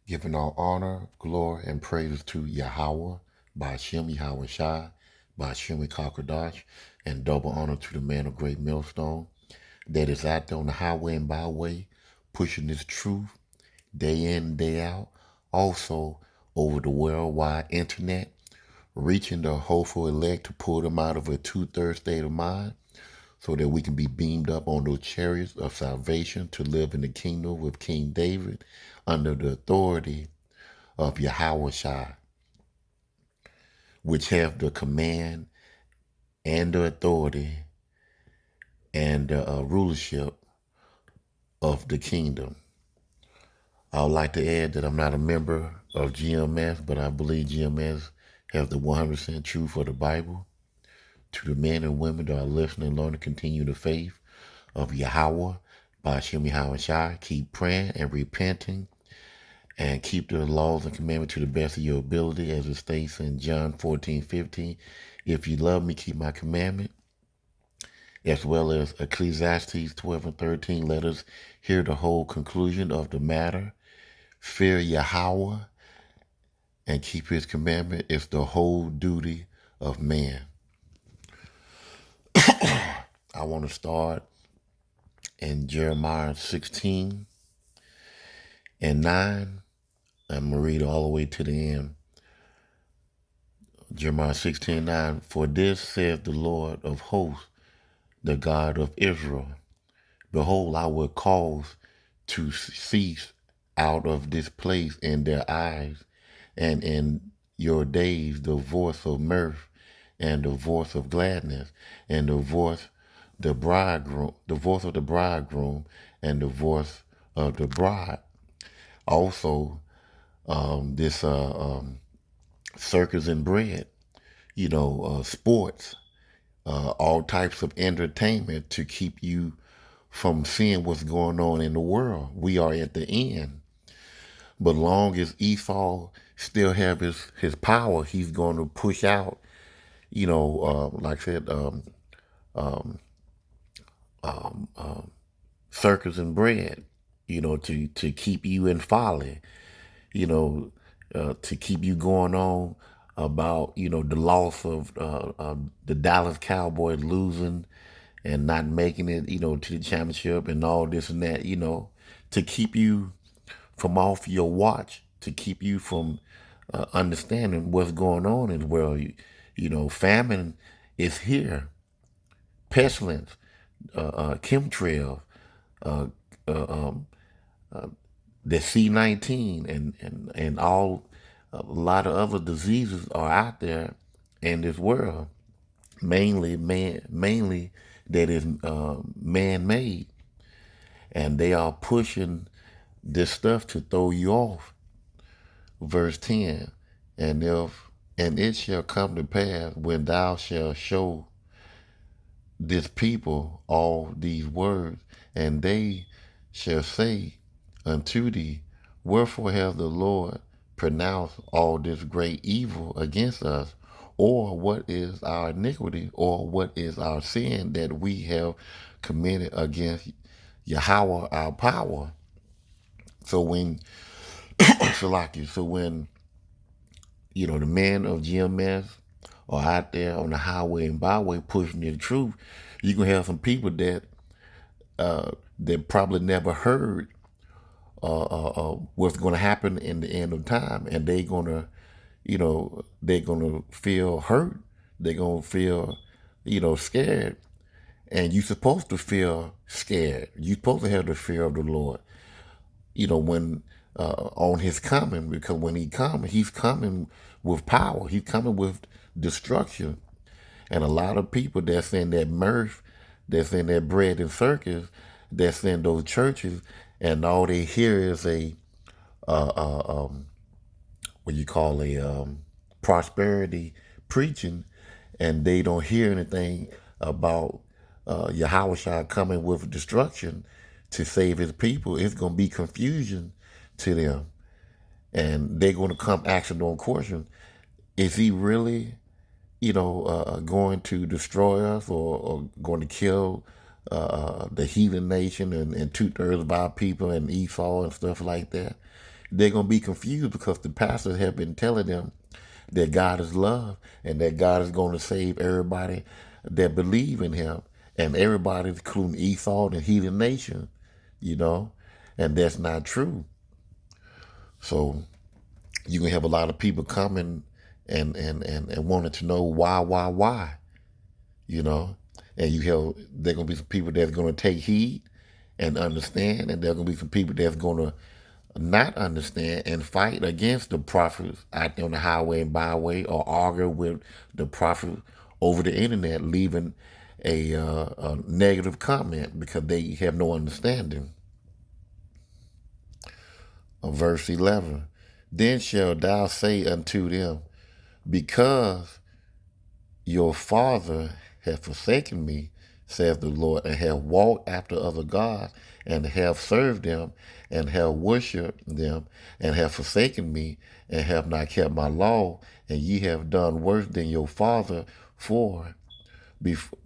Giving all honor, glory, and praises to Yahweh, by Hashem Yahweh Shai, by Hashem Kakradash, and double honor to the man of great millstone that is out there on the highway and byway, pushing this truth day in, day out. Also, over the worldwide internet, reaching the hopeful elect to pull them out of a two-thirds state of mind so that we can be beamed up on those chariots of salvation to live in the kingdom with King David under the authority of Yahweh Shai, which have the command and the authority and the rulership of the kingdom. I would like to add that I'm not a member of GMS, but I believe GMS has the 100% truth of the Bible. To the men and women that are listening and learning, continue the faith of Yahweh by Hashem Yahweh Shai. Keep praying and repenting and keep the laws and commandments to the best of your ability, as it states in John 14:15. If you love me, keep my commandment. As well as Ecclesiastes 12:13. Let us hear the whole conclusion of the matter. Fear Yahweh and keep his commandment is the whole duty of man. I want to start in Jeremiah 16:9. I'm going to read all the way to the end. Jeremiah 16:9. For this saith the Lord of hosts, the God of Israel. Behold, I will cause to cease out of this place in their eyes, and in your days the voice of mirth, and the voice of gladness, and the voice of the bridegroom, and the voice of the bride. Also, this circus and bread, sports, all types of entertainment to keep you from seeing what's going on in the world. We are at the end. But long as Esau still have his power, he's going to push out, like I said, circus and bread, to keep you in folly, to keep you going on about, the loss of the Dallas Cowboys losing and not making it, to the championship and all this and that, to keep you from off your watch, to keep you from understanding what's going on in the world. Famine is here, pestilence, chemtrails, uh, uh, um, the C-19, and all a lot of other diseases are out there in this world. Mainly that is man-made, and they are pushing this stuff to throw you off. Verse 10, and it shall come to pass when thou shalt show this people all these words, and they shall say unto thee, wherefore hath the Lord pronounced all this great evil against us? Or what is our iniquity, or what is our sin that we have committed against Yahweh our power? So when so when the men of GMS are out there on the highway and byway pushing the truth, you're gonna have some people that probably never heard what's going to happen in the end of time, and they're gonna feel hurt. They're gonna feel, scared. And you're supposed to feel scared. You're supposed to have the fear of the Lord. When on His coming, because when He's coming with power. He's coming with destruction. And a lot of people that's in that mirth, that's in that bread and circus, that's in those churches, and all they hear is what you call prosperity preaching, and they don't hear anything about Yahushua coming with destruction to save his people. It's going to be confusion to them, and they're going to come asking on question, is he really going to destroy us, or going to kill the heathen nation and two-thirds of our people and Esau and stuff like that? they're going to be confused because the pastors have been telling them that God is love and that God is going to save everybody that believe in him, and everybody, including Esau and heathen nation, you know, and that's not true. So you can have a lot of people coming and wanting to know why, you know, and you have, there going to be some people that's going to take heed and understand, and there are going to be some people that's going to not understand and fight against the prophets out there on the highway and byway, or argue with the prophets over the internet, leaving a negative comment because they have no understanding. Verse 11, then shall thou say unto them, because your father hath forsaken me, saith the Lord, and have walked after other gods, and have served them, and have worshipped them, and have forsaken me, and have not kept my law, and ye have done worse than your father. For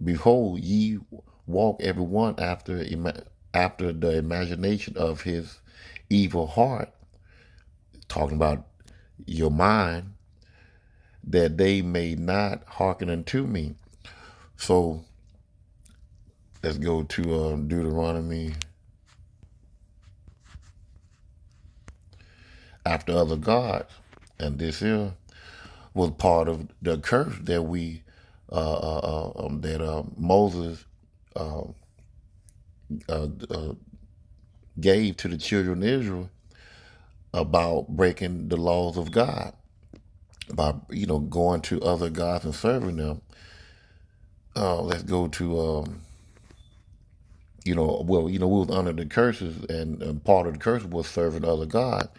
behold, ye walk every one after the imagination of his evil heart, talking about your mind, that they may not hearken unto me. So let's go to Deuteronomy. After other gods, and this here was part of the curse that Moses uh, uh, gave to the children of Israel about breaking the laws of God, by going to other gods and serving them. Let's go to we was under the curses, and part of the curse was serving other gods.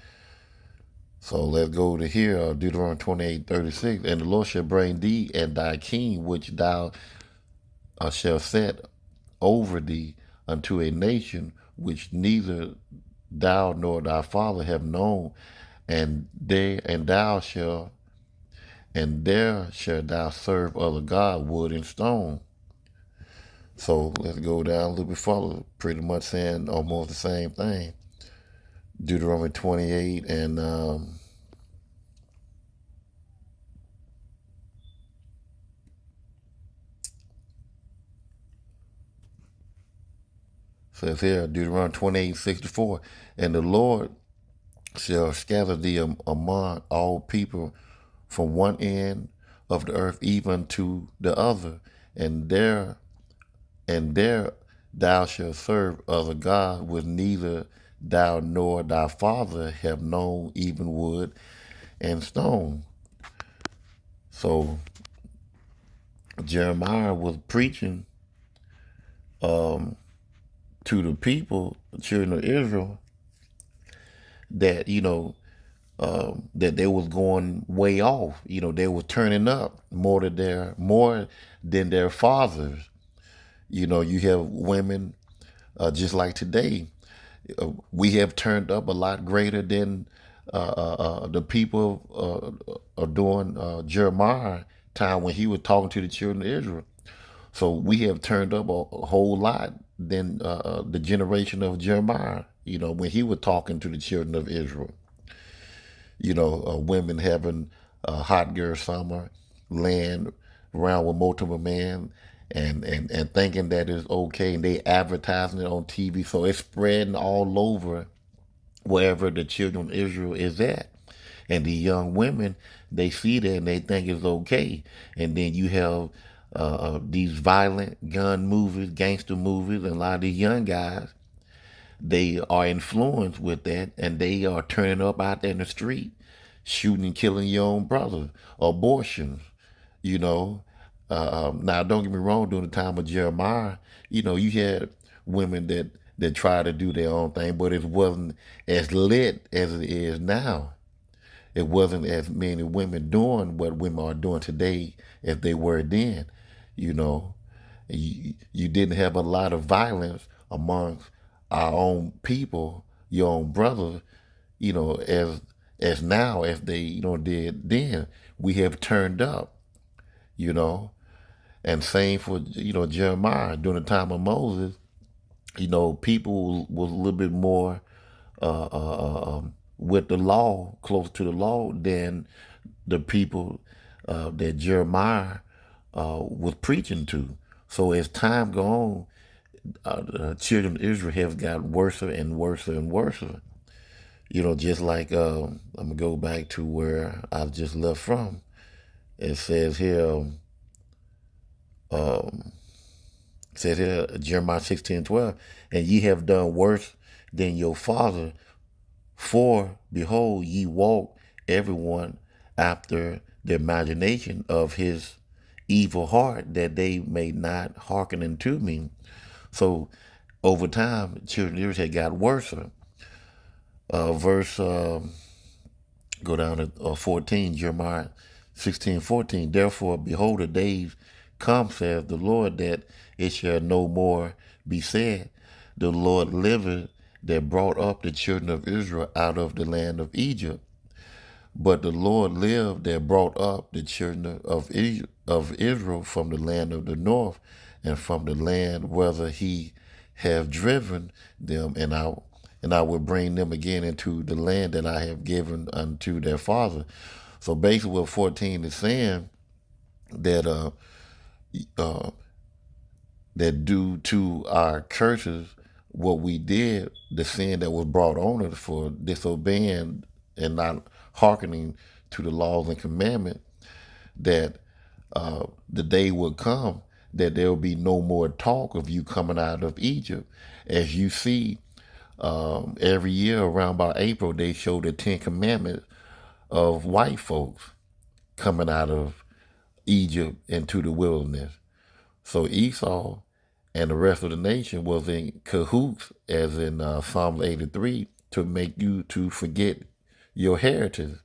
So let's go to here, Deuteronomy 28:36. And the Lord shall bring thee and thy king, which thou shalt set over thee, unto a nation which neither thou nor thy father have known, and there shalt thou serve other God, wood and stone. So let's go down a little bit further, pretty much saying almost the same thing. Deuteronomy 28 and says here, Deuteronomy 28:64, and the Lord shall scatter thee among all people from one end of the earth even to the other, and there thou shalt serve other gods, which neither thou nor thy father have known, even wood and stone. So Jeremiah was preaching to the people, the children of Israel, that that they was going way off. They were turning up more than their fathers. You have women, just like today. We have turned up a lot greater than the people are doing Jeremiah time when he was talking to the children of Israel. So we have turned up a whole lot than the generation of Jeremiah. When he was talking to the children of Israel. Women having a hot girl summer, laying around with multiple men, and thinking that it's okay, and they advertising it on TV, so it's spreading all over wherever the children of Israel is at. And the young women, they see that and they think it's okay. And then you have these violent gun movies, gangster movies, and a lot of these young guys, they are influenced with that, and they are turning up out there in the street, shooting and killing your own brother. Abortions, you know. Now, don't get me wrong. During the time of Jeremiah, you had women that tried to do their own thing, but it wasn't as lit as it is now. It wasn't as many women doing what women are doing today as they were then. You know, you didn't have a lot of violence amongst our own people, your own brothers, as now as they did then. We have turned up, you know, and same for Jeremiah during the time of Moses. People was a little bit more with the law, closer to the law than the people that Jeremiah was preaching to. So as time go on, the children of Israel have got worse and worse and worse. Just like I'm gonna go back to where I just left from. It says here, um, Jeremiah 16:12, and ye have done worse than your father, for behold, ye walk everyone after the imagination of his evil heart, that they may not hearken unto me. So over time, children of Israel had got worse. Verse Go down to 14, Jeremiah 16:14. Therefore, behold, the days come, saith the Lord, that it shall no more be said, the Lord liveth, that brought up the children of Israel out of the land of Egypt. But the Lord lived, that brought up the children of Israel from the land of the north, and from the land whither he have driven them, and I will bring them again into the land that I have given unto their father. So basically, what 14 is saying, that uh, that due to our curses, what we did, the sin that was brought on us for disobeying and not hearkening to the laws and commandments, that the day will come that there will be no more talk of you coming out of Egypt. As you see, every year around about April, they show the 10 Commandments of white folks coming out of Egypt into the wilderness. So Esau and the rest of the nation was in cahoots, as in Psalm 83, to make you to forget your heritage,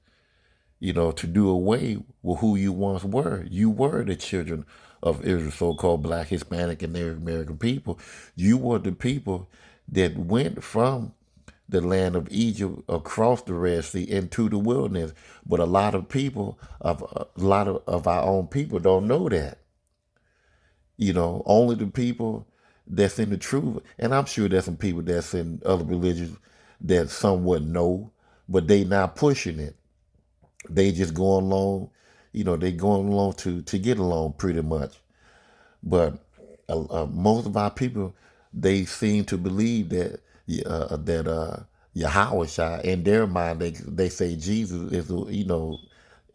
to do away with who you once were. You were the children of Israel, so-called Black, Hispanic, and Native American people. You were the people that went from the land of Egypt across the Red Sea into the wilderness. But a lot of our own people don't know that. Only the people that's in the truth, and I'm sure there's some people that's in other religions that somewhat know, but they not pushing it. They just going along, they going along to get along pretty much. But most of our people, they seem to believe that Yahweh Shai, in their mind, they say Jesus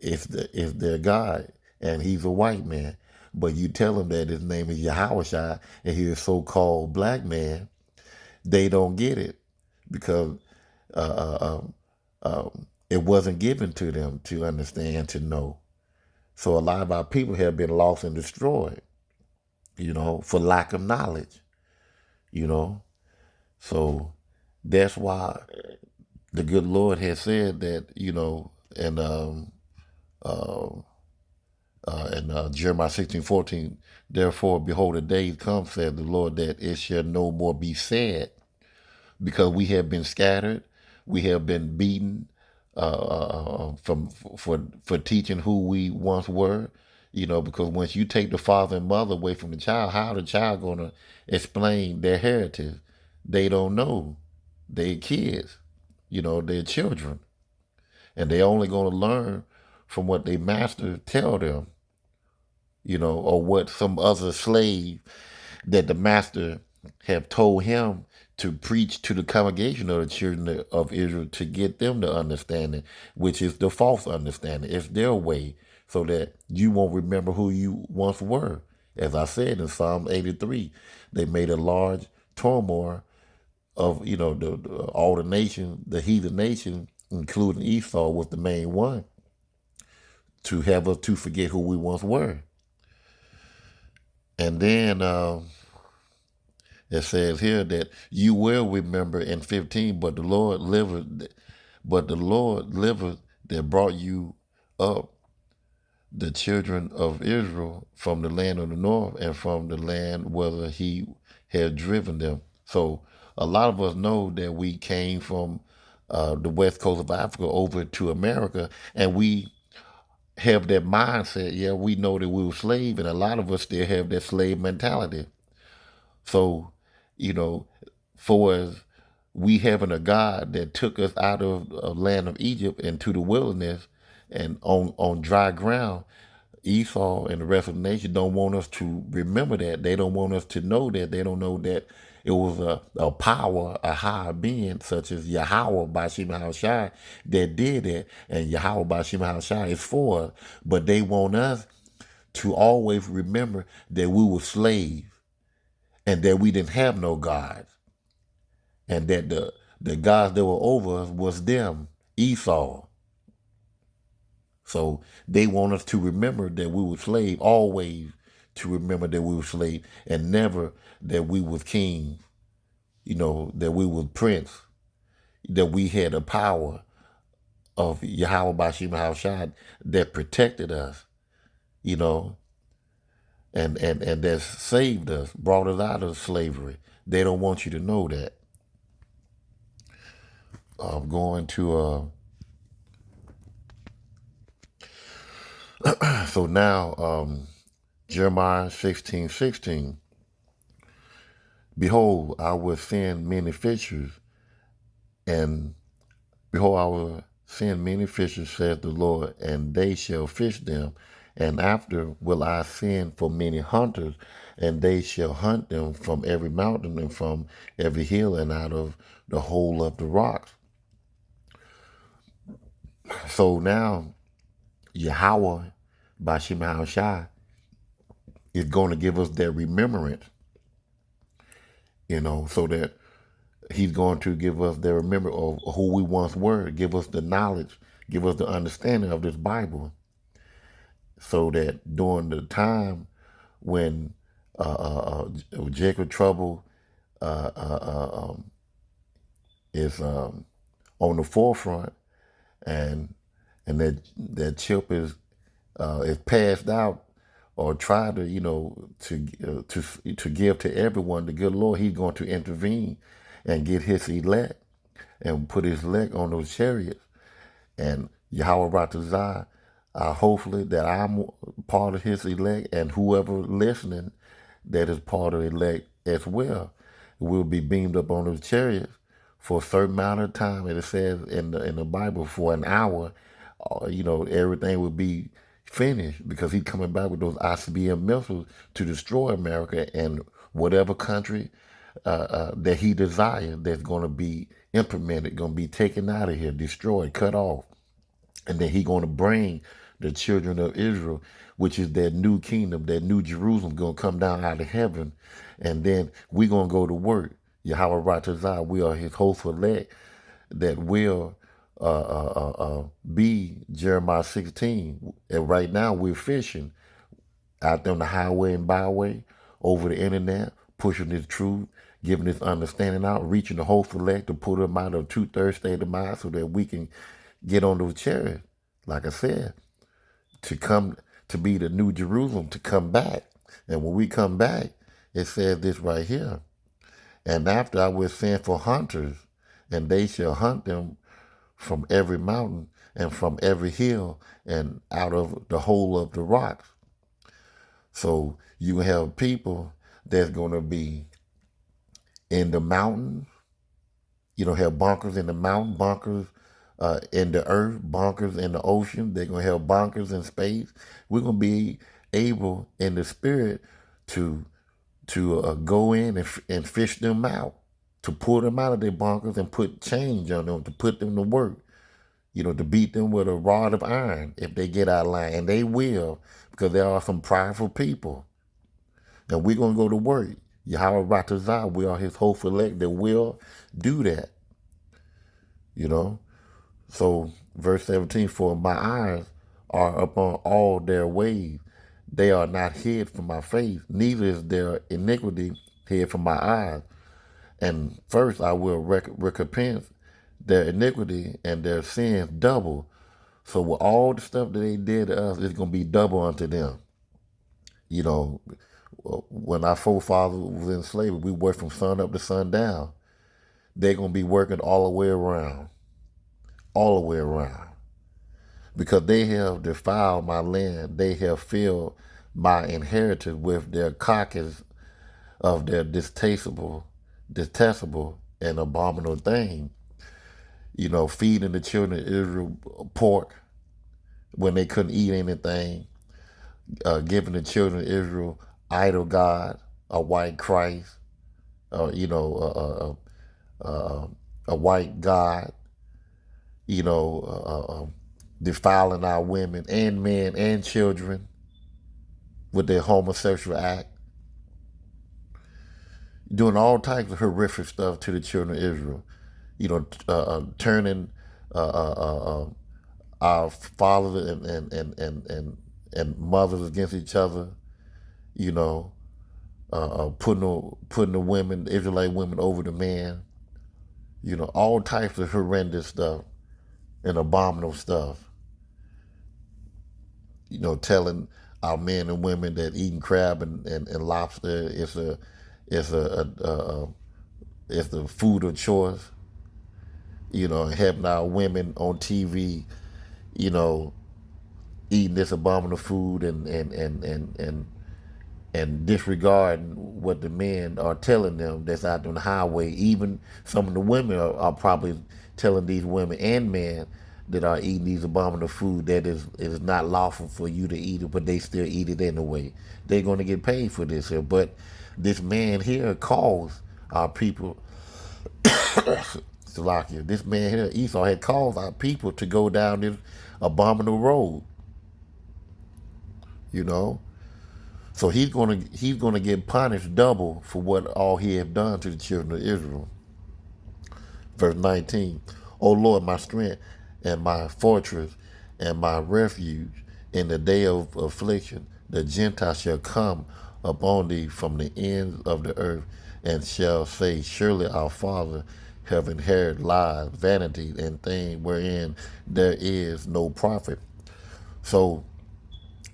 is their God, and he's a white man. But you tell them that his name is Yahweh Shai, and he's a so-called black man, they don't get it, because it wasn't given to them to understand, to know. So a lot of our people have been lost and destroyed, for lack of knowledge, you know. So that's why the good Lord has said that, uh, in Jeremiah 16:14, therefore, behold, the days come, said the Lord, that it shall no more be said, because we have been scattered, we have been beaten from for teaching who we once were. Because once you take the father and mother away from the child, how the child gonna explain their heritage? They don't know. They kids, they're children, and they only gonna learn from what their master tell them, or what some other slave that the master have told him to preach to the congregation of the children of Israel, to get them to understanding, which is the false understanding. It's their way, so that you won't remember who you once were. As I said in Psalm 83, they made a large turmoil of, all the nations, the heathen nation, including Esau, was the main one, to have us to forget who we once were. And then it says here that you will remember in 15, but the Lord liveth that brought you up, the children of Israel, from the land of the north, and from the land whither he had driven them. So a lot of us know that we came from the west coast of Africa over to America, and we have that mindset. Yeah, we know that we were slaves, and a lot of us still have that slave mentality. So, you know, for us, we having a God that took us out of the land of Egypt into the wilderness and on dry ground. Esau and the rest of the nation don't want us to remember that. They don't want us to know that. They don't know that it was a power, a higher being such as Yahweh Bashim Hashai that did it. And Yahweh Bashim Hashai is for us. But they want us to always remember that we were slaves and that we didn't have no gods. And that the gods that were over us was them, Esau. So they want us to remember that we were slave, always to remember that we were slave, and never that we was king, that we was prince, that we had the power of Yahweh Bashim Hashad that protected us, you know, and that saved us, brought us out of slavery. They don't want you to know that. I'm going to so now Jeremiah 16:16. Behold, I will send many fishers, and behold, I will send many fishers, saith the Lord, and they shall fish them. And after will I send for many hunters, and they shall hunt them from every mountain and from every hill and out of the hole of the rocks. So now Yahweh by Shema Shai is going to give us that remembrance, so that he's going to give us the remembrance of who we once were, give us the knowledge, give us the understanding of this Bible, so that during the time when Jacob trouble is on the forefront, and that chip is passed out or tried to give to everyone, the good Lord, he's going to intervene and get his elect and put his elect on those chariots. And Yahweh Ratazah, hopefully that I'm part of his elect, and whoever listening that is part of the elect as well will be beamed up on those chariots for a certain amount of time. And it says in the Bible for an hour, everything will be finished, because he's coming back with those ICBM missiles to destroy America and whatever country that he desires that's going to be implemented, going to be taken out of here, destroyed, cut off. And then he's going to bring the children of Israel, which is that new kingdom, that new Jerusalem, going to come down out of heaven. And then we're going to go to work. Yahweh Ratazah, we are his host elect that will be Jeremiah 16. And right now we're fishing out there on the highway and byway, over the internet, pushing this truth, giving this understanding out, reaching the whole select to put them out of 2/3 state of mind so that we can get on those chariots, like I said, to come to be the new Jerusalem, to come back. And when we come back, it says this right here. And after I will send for hunters, and they shall hunt them from every mountain and from every hill and out of the hole of the rocks. So you have people that's going to be in the mountains. You don't have bunkers in the mountain, bunkers in the earth, bunkers in the ocean. They're going to have bunkers in space. We're going to be able in the spirit to go in and fish them out, to pull them out of their bunkers and put change on them, to put them to work, to beat them with a rod of iron if they get out of line. And they will, because there are some prideful people. And we're going to go to work. Yahweh Ratazah, we are his host elect that will do that. So verse 17, for my eyes are upon all their ways. They are not hid from my face, neither is their iniquity hid from my eyes. And first I will recompense their iniquity and their sins double. So with all the stuff that they did to us, it's going to be double unto them. When our forefathers was in slavery, we worked from sun up to sundown. They're going to be working all the way around. All the way around. Because they have defiled my land. They have filled my inheritance with their carcass of their detestable an abominable thing. Feeding the children of Israel pork when they couldn't eat anything, giving the children of Israel idol God, a white Christ, uh, you know, a white God, you know, defiling our women and men and children with their homosexual act, doing all types of horrific stuff to the children of Israel. Turning our fathers and mothers against each other. You know, putting the women, the Israelite women, over the man. All types of horrendous stuff and abominable stuff. Telling our men and women that eating crab and lobster is the food of choice. Having our women on TV, you know, eating this abominable food and disregarding what the men are telling them that's out on the highway. Even some of the women are probably telling these women and men that are eating these abominable food that is not lawful for you to eat it, but they still eat it anyway. They're going to get paid for this here. But this man here calls our people, Salakia, this man here, Esau, had caused our people to go down this abominable road, you know. So he's gonna get punished double for what all he have done to the children of Israel. Verse 19, O Lord, my strength and my fortress and my refuge in the day of affliction, the Gentiles shall come upon thee from the ends of the earth and shall say, surely our father have inherited lies, vanity, and things wherein there is no profit. So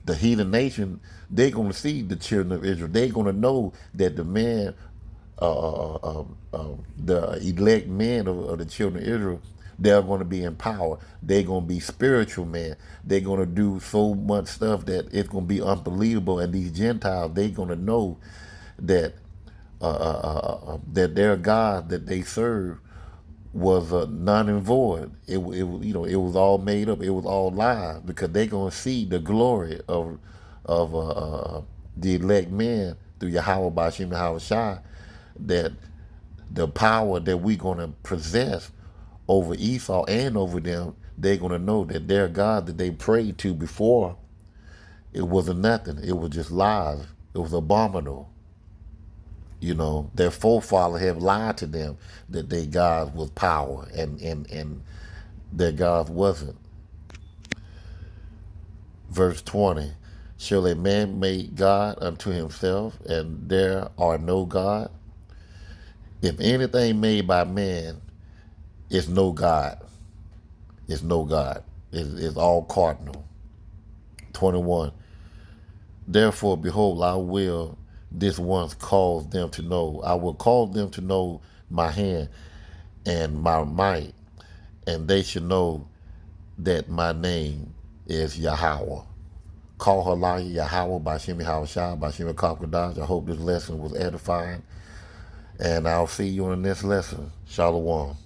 the heathen nation, they're going to see the children of Israel. They're going to know that the man, the elect men of the children of Israel, they're going to be in power. They're going to be spiritual men. They're going to do so much stuff that it's going to be unbelievable. And these Gentiles, they're going to know that that their God that they serve was non and void. It was all made up. It was all lies because they're gonna see the glory of the elect men through Yahweh Bashim Yahweh Shai, that the power that we're gonna possess over Esau and over them, they're gonna know that their God that they prayed to before, it wasn't nothing. It was just lies. It was abominable. Their forefathers have lied to them that their God was power and their God wasn't. Verse 20, shall a man make God unto himself, and there are no God? If anything made by man is no God, it's no God. It's all cardinal. 21, therefore, behold, I will this once cause them to know. I will cause them to know my hand and my might, and they should know that my name is Yahweh. Call her Yahweh by Shemi Hawashah, by Shemi Kakwadash. I hope this lesson was edifying, and I'll see you in the next lesson. Shalom.